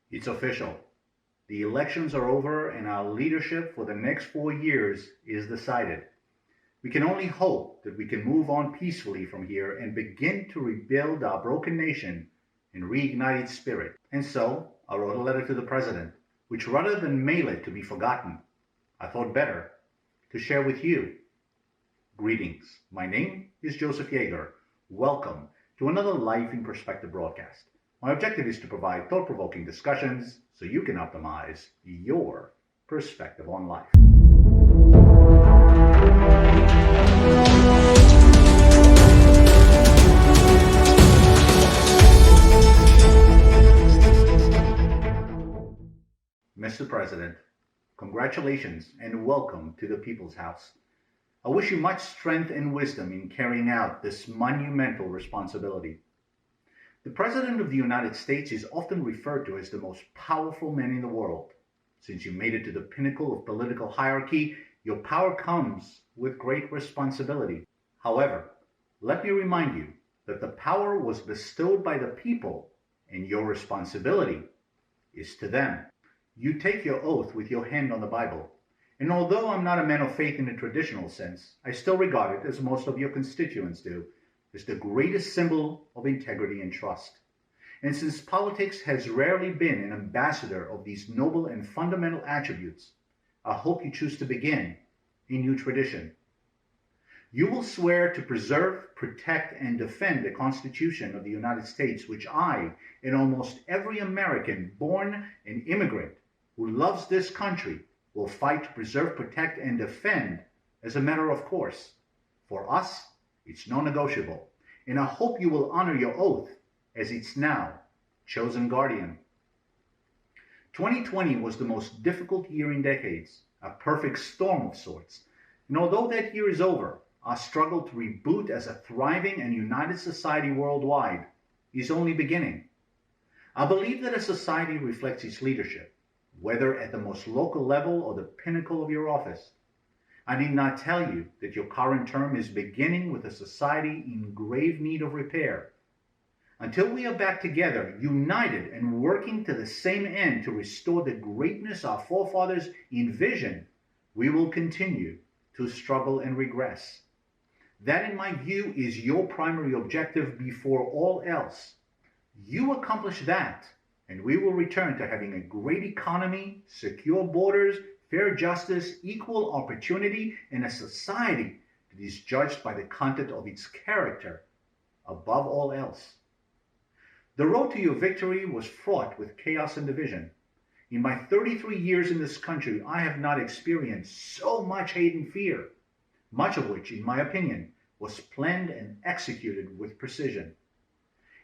It's official. The elections are over and our leadership for the next 4 years is decided. We can only hope that we can move on peacefully from here and begin to rebuild our broken nation and reignite its spirit. And so, I wrote a letter to the president, which rather than mail it to be forgotten, I thought better to share with you. Greetings. My name is Joseph Yagar. Welcome to another Life in Perspective broadcast. My objective is to provide thought-provoking discussions so you can optimize your perspective on life. Mr. President, congratulations and welcome to the People's House. I wish you much strength and wisdom in carrying out this monumental responsibility. The President of the United States is often referred to as the most powerful man in the world. Since you made it to the pinnacle of political hierarchy, your power comes with great responsibility. However, let me remind you that the power was bestowed by the people and your responsibility is to them. You take your oath with your hand on the Bible. And although I'm not a man of faith in the traditional sense, I still regard it, as most of your constituents do, as the greatest symbol of integrity and trust. And since politics has rarely been an ambassador of these noble and fundamental attributes, I hope you choose to begin a new tradition. You will swear to preserve, protect, and defend the Constitution of the United States, which I, and almost every American born an immigrant who loves this country, will fight to preserve, protect, and defend as a matter of course. For us, it's non-negotiable, and I hope you will honor your oath as its now chosen guardian. 2020 was the most difficult year in decades, a perfect storm of sorts. And although that year is over, our struggle to reboot as a thriving and united society worldwide is only beginning. I believe that a society reflects its leadership, whether at the most local level or the pinnacle of your office. I need not tell you that your current term is beginning with a society in grave need of repair. Until we are back together, united and working to the same end to restore the greatness our forefathers envisioned, we will continue to struggle and regress. That, in my view, is your primary objective before all else. You accomplish that, and we will return to having a great economy, secure borders, fair justice, equal opportunity, and a society that is judged by the content of its character above all else. The road to your victory was fraught with chaos and division. In my 33 years in this country, I have not experienced so much hate and fear, much of which, in my opinion, was planned and executed with precision.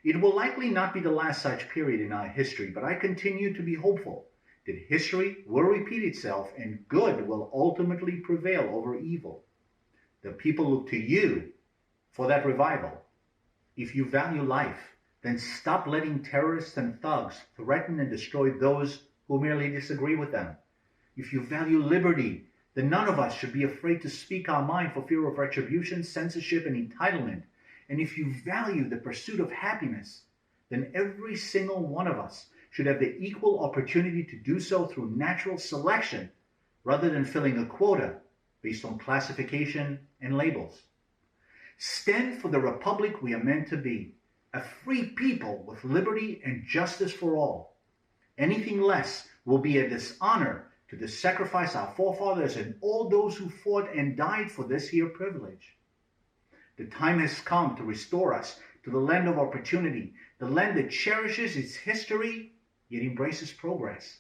It will likely not be the last such period in our history, but I continue to be hopeful that history will repeat itself and good will ultimately prevail over evil. The people look to you for that revival. If you value life, then stop letting terrorists and thugs threaten and destroy those who merely disagree with them. If you value liberty, then none of us should be afraid to speak our mind for fear of retribution, censorship, and entitlement. And if you value the pursuit of happiness, then every single one of us should have the equal opportunity to do so through natural selection rather than filling a quota based on classification and labels. Stand for the republic we are meant to be, a free people with liberty and justice for all. Anything less will be a dishonor to the sacrifice our forefathers and all those who fought and died for this here privilege. The time has come to restore us to the land of opportunity, the land that cherishes its history yet embraces progress,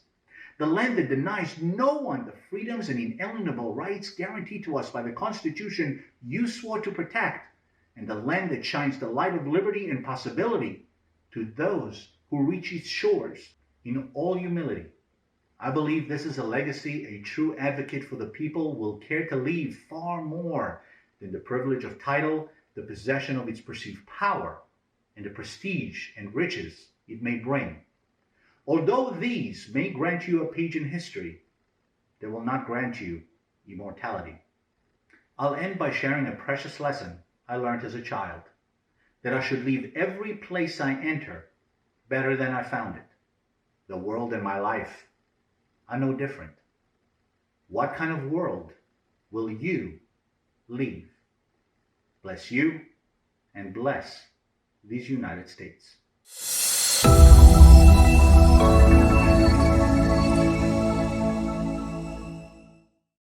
the land that denies no one the freedoms and inalienable rights guaranteed to us by the Constitution you swore to protect, and the land that shines the light of liberty and possibility to those who reach its shores in all humility. I believe this is a legacy a true advocate for the people will care to leave far more than the privilege of title, the possession of its perceived power, and the prestige and riches it may bring. Although these may grant you a page in history, they will not grant you immortality. I'll end by sharing a precious lesson I learned as a child, that I should leave every place I enter better than I found it. The world and my life are no different. What kind of world will you leave? Bless you and bless these United States.